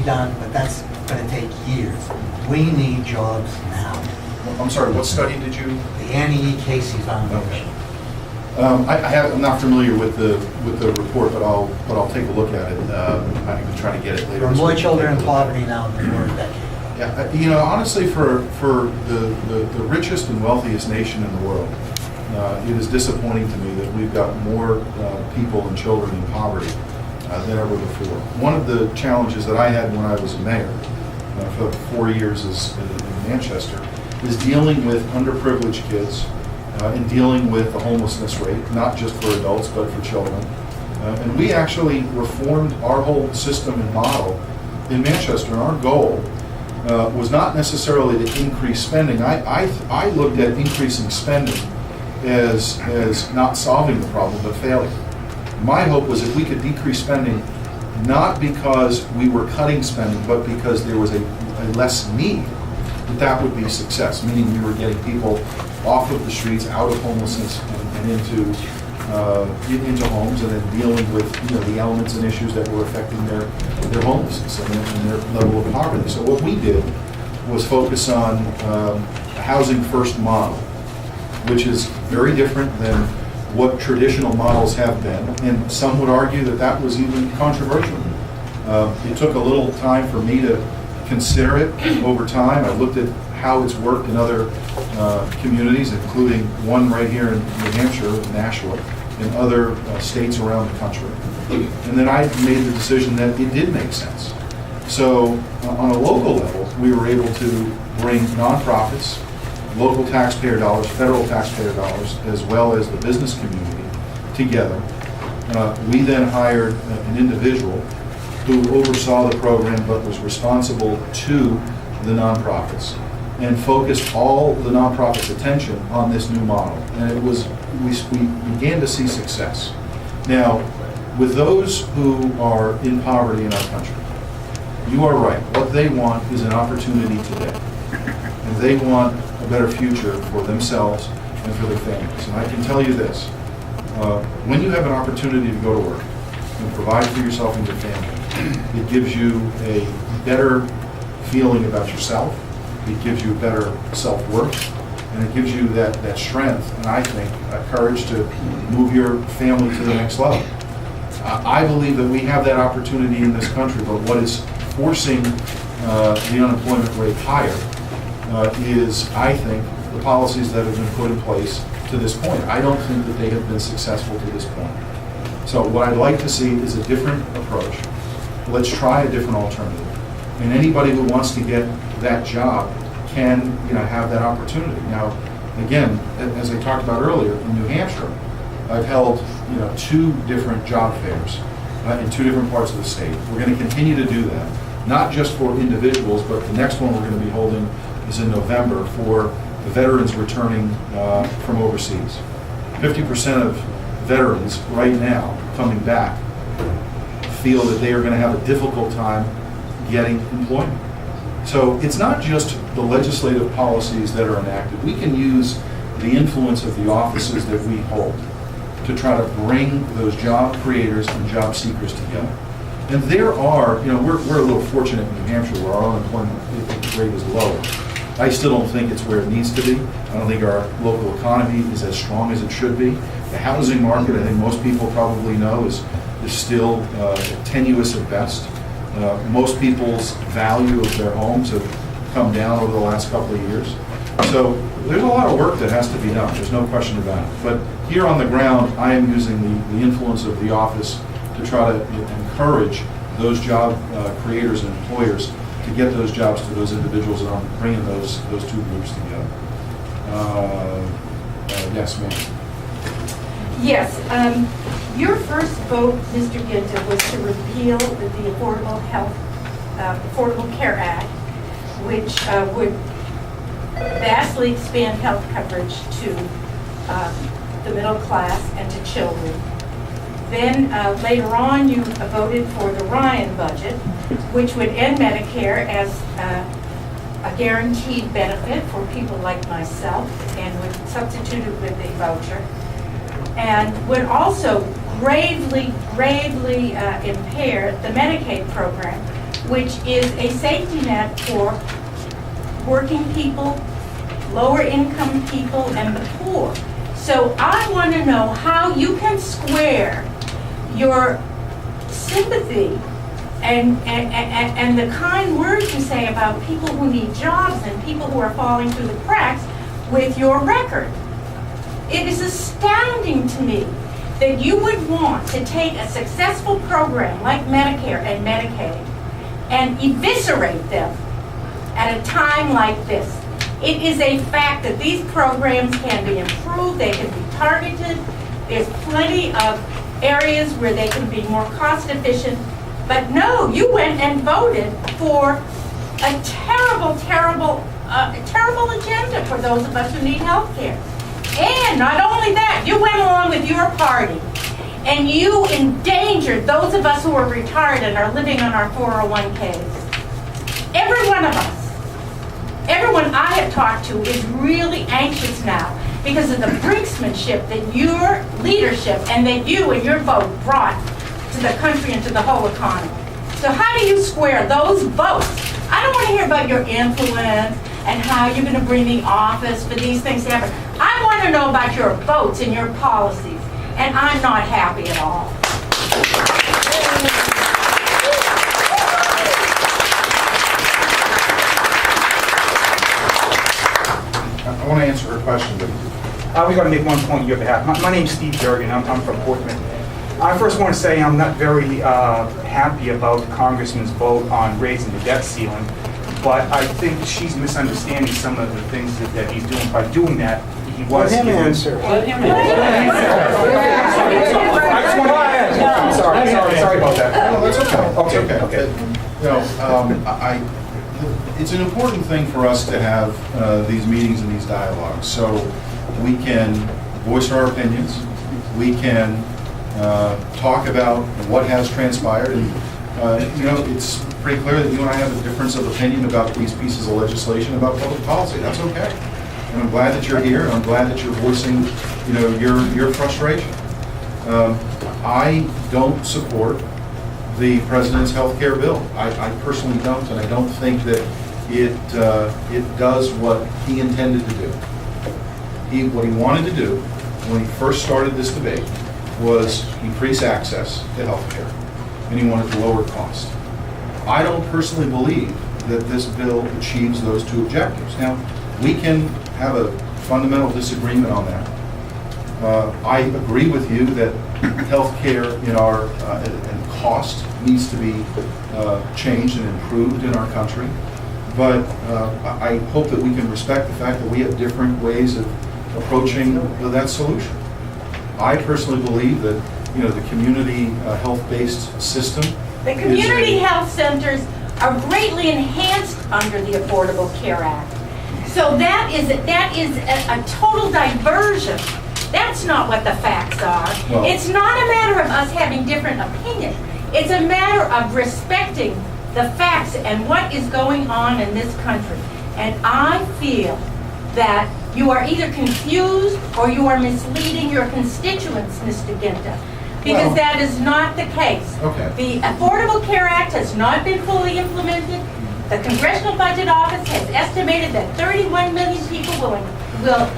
done, but that's going to take years. We need jobs now. I'm sorry, what study did you? The Annie E. Casey Foundation. I'm not familiar with the report, but I'll take a look at it. I can try to get it later. There are more children in poverty now than there were a decade ago. Yeah, you know, honestly, for the richest and wealthiest nation in the world, it is disappointing to me that we've got more people and children in poverty than ever before. One of the challenges that I had when I was a mayor for 4 years in Manchester is dealing with underprivileged kids and dealing with the homelessness rate, not just for adults, but for children. And we actually reformed our whole system and model in Manchester, and our goal was not necessarily to increase spending. I looked at increasing spending as not solving the problem, but failure. My hope was if we could decrease spending, not because we were cutting spending, but because there was a less need, that would be success, meaning we were getting people off of the streets, out of homelessness, and into homes, and then dealing with the elements and issues that were affecting their homelessness and their level of poverty. So what we did was focus on a housing first model, which is very different than what traditional models have been, and some would argue that that was even controversial. It took a little time for me to consider it over time. I looked at how it's worked in other communities, including one right here in New Hampshire, Nashua, and other states around the country. And then I made the decision that it did make sense. So on a local level, we were able to bring nonprofits, local taxpayer dollars, federal taxpayer dollars, as well as the business community together. We then hired an individual who oversaw the program but was responsible to the nonprofits and focused all the nonprofits' attention on this new model. And it was, we began to see success. Now, with those who are in poverty in our country, you are right. What they want is an opportunity today. And they want a better future for themselves and for their families. And I can tell you this, when you have an opportunity to go to work and provide for yourself and your family, it gives you a better feeling about yourself, it gives you better self-worth, and it gives you that strength, and I think courage to move your family to the next level. I believe that we have that opportunity in this country, but what is forcing the unemployment rate higher is, I think, the policies that have been put in place to this point. I don't think that they have been successful to this point. So what I'd like to see is a different approach. Let's try a different alternative. And anybody who wants to get that job can have that opportunity. Now, again, as I talked about earlier, in New Hampshire, I've held 2 different job fairs in 2 different parts of the state. We're going to continue to do that, not just for individuals, but the next one we're going to be holding is in November for the veterans returning from overseas. 50% of veterans right now coming back feel that they are going to have a difficult time getting employment. So it's not just the legislative policies that are enacted. We can use the influence of the offices that we hold to try to bring those job creators and job seekers together. And there are, we're a little fortunate in New Hampshire where our unemployment rate is lower. I still don't think it's where it needs to be. I don't think our local economy is as strong as it should be. The housing market, I think most people probably know, is still tenuous at best. Most people's value of their homes have come down over the last couple of years. So there's a lot of work that has to be done. There's no question about it. But here on the ground, I am using the influence of the office to try to encourage those job creators and employers to get those jobs to those individuals, and I'm bringing those 2 groups together. Yes, ma'am. Yes. Your first vote, Mr. Guinta, was to repeal the Affordable Care Act, which would vastly expand health coverage to the middle class and to children. Then later on, you voted for the Ryan budget, which would end Medicare as a guaranteed benefit for people like myself, and would substitute it with a voucher, and would also gravely impair the Medicaid program, which is a safety net for working people, lower income people, and the poor. So I want to know how you can square your sympathy and the kind words you say about people who need jobs and people who are falling through the cracks with your record. It is astounding to me that you would want to take a successful program like Medicare and Medicaid and eviscerate them at a time like this. It is a fact that these programs can be improved, they can be targeted. There's plenty of areas where they can be more cost efficient. But no, you went and voted for a terrible, terrible, terrible agenda for those of us who need health care. And not only that, you went along with your party and you endangered those of us who are retired and are living on our 401ks. Every one of us, everyone I have talked to is really anxious now because of the brinksmanship that your leadership and that you and your vote brought to the country and to the whole economy. So how do you square those votes? I don't want to hear about your influence and how you're going to bring the office for these things to happen. I want to know about your votes and your policies, and I'm not happy at all. I want to answer her question, but We're going to make one point on your behalf. My name's Steve Durgan. I'm from Portman. I first want to say I'm not very happy about the Congressman's vote on raising the debt ceiling, but I think she's misunderstanding some of the things that he's doing. By doing that, he was... Let him answer. Let him answer. Sorry about that. no, that's okay. Okay. It's okay. You know, it's an important thing for us to have these meetings and these dialogues, so we can voice our opinions, we can talk about what has transpired, and you know, it's pretty clear that you and I have a difference of opinion about these pieces of legislation about public policy. That's okay. And I'm glad that you're here, and I'm glad that you're voicing, you know, your frustration. I don't support the president's health care bill. I personally don't, and I don't think that it does what he intended to do. What he wanted to do when he first started this debate was increase access to health care, and he wanted to lower cost. I don't personally believe that this bill achieves those two objectives. Now, we can have a fundamental disagreement on that. I agree with you that health care in our and cost needs to be changed and improved in our country, but I hope that we can respect the fact that we have different ways of approaching that solution. I personally believe that, you know, the community health-based system. The community health centers are greatly enhanced under the Affordable Care Act. So that is a total diversion. That's not what the facts are. Well, it's not a matter of us having different opinions. It's a matter of respecting the facts and what is going on in this country. And I feel that you are either confused or you are misleading your constituents, Mr. Guinta, because that is not the case. Okay. The Affordable Care Act has not been fully implemented. The Congressional Budget Office has estimated that 31 million people will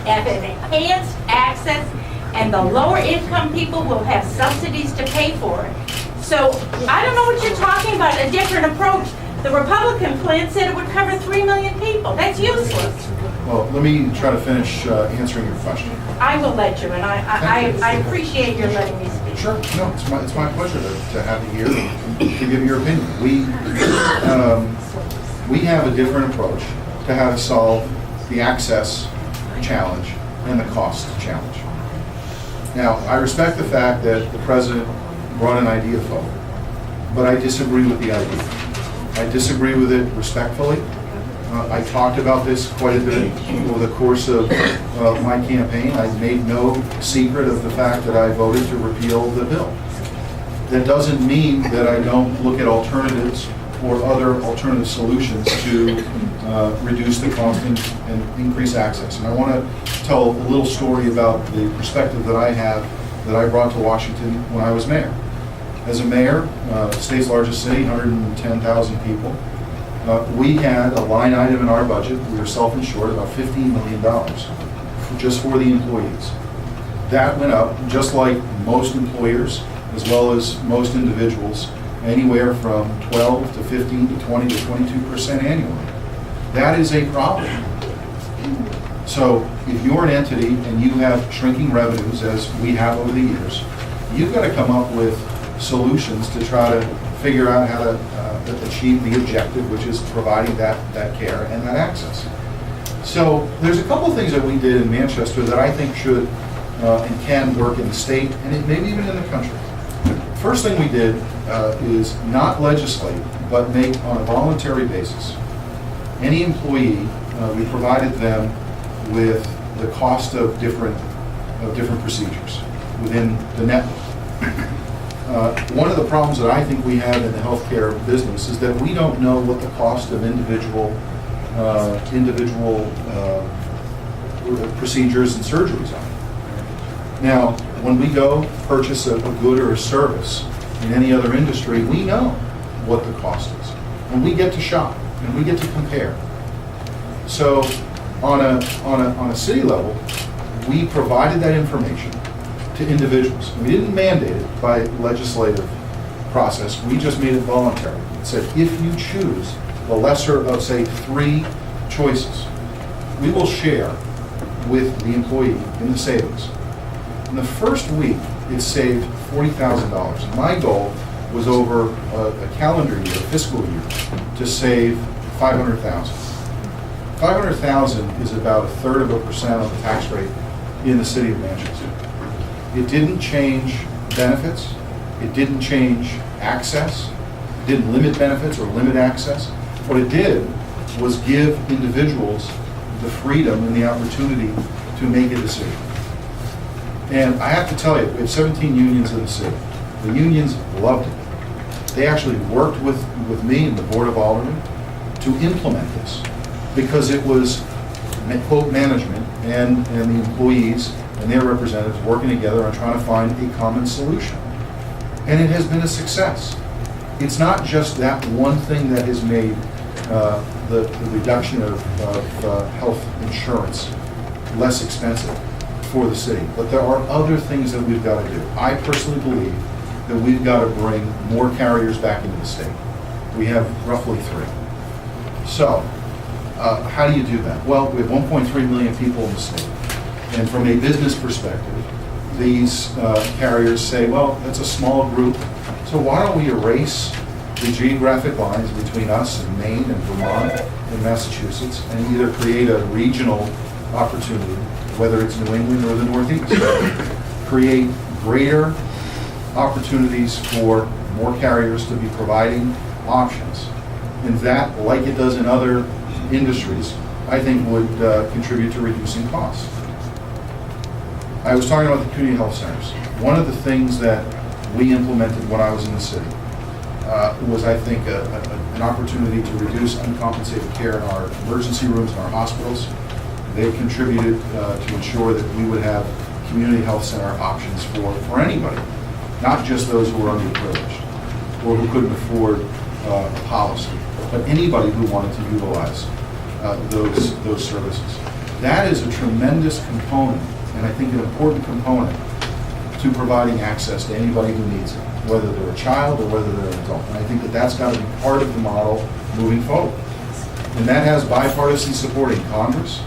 have enhanced access, and the lower income people will have subsidies to pay for it. So I don't know what you're talking about, a different approach. The Republican plan said it would cover 3 million people. That's useless. Well, let me try to finish answering your question. I will let you, and I appreciate your letting me speak. Sure. No, it's my pleasure to have you here and to give your opinion. We have a different approach to how to solve the access challenge and the cost challenge. Now, I respect the fact that the president brought an idea forward, but I disagree with the idea. I disagree with it respectfully. I talked about this quite a bit over the course of my campaign. I made no secret of the fact that I voted to repeal the bill. That doesn't mean that I don't look at alternatives or other alternative solutions to reduce the cost and increase access. And I want to tell a little story about the perspective that I have that I brought to Washington when I was mayor. As a mayor, the state's largest city, 110,000 people, we had a line item in our budget, we were self-insured, about $15 million, just for the employees. That went up, just like most employers, as well as most individuals, anywhere from 12 to 15 to 20 to 22% annually. That is a problem. So if you're an entity and you have shrinking revenues, as we have over the years, you've got to come up with solutions to try to figure out how to achieve the objective, which is providing that care and that access. So there's a couple of things that we did in Manchester that I think should and can work in the state and maybe even in the country. First thing we did is not legislate, but make on a voluntary basis. Any employee, we provided them with the cost of different procedures within the network. One of the problems that I think we have in the healthcare business is that we don't know what the cost of individual procedures and surgeries are. Now, when we go purchase a good or a service in any other industry, we know what the cost is. And we get to shop and we get to compare. So on a city level, we provided that information to individuals. We didn't mandate it by legislative process. We just made it voluntary. It said, if you choose the lesser of, say, 3 choices, we will share with the employee in the savings. In the first week, it saved $40,000. And my goal was over a calendar year, a fiscal year, to save $500,000. $500,000 is about 1/3% of the tax rate in the city of Manchester. It didn't change benefits. It didn't change access. It didn't limit benefits or limit access. What it did was give individuals the freedom and the opportunity to make a decision. And I have to tell you, we have 17 unions in the city. The unions loved it. They actually worked with me and the Board of Aldermen to implement this because it was, quote, management and the employees and their representatives working together on trying to find a common solution. And it has been a success. It's not just that one thing that has made the reduction of health insurance less expensive for the city, but there are other things that we've got to do. I personally believe that we've got to bring more carriers back into the state. We have roughly 3. So, how do you do that? Well, we have 1.3 million people in the state. And from a business perspective, these carriers say, well, that's a small group, so why don't we erase the geographic lines between us and Maine and Vermont and Massachusetts and either create a regional opportunity, whether it's New England or the Northeast, create greater opportunities for more carriers to be providing options. And that, like it does in other industries, I think would contribute to reducing costs. I was talking about the community health centers. One of the things that we implemented when I was in the city was, I think, an opportunity to reduce uncompensated care in our emergency rooms in our hospitals. They've contributed to ensure that we would have community health center options for anybody, not just those who are underprivileged or who couldn't afford a policy, but anybody who wanted to utilize those services. That is a tremendous component, and I think an important component to providing access to anybody who needs it, whether they're a child or whether they're an adult. And I think that that's got to be part of the model moving forward. And that has bipartisan support in Congress.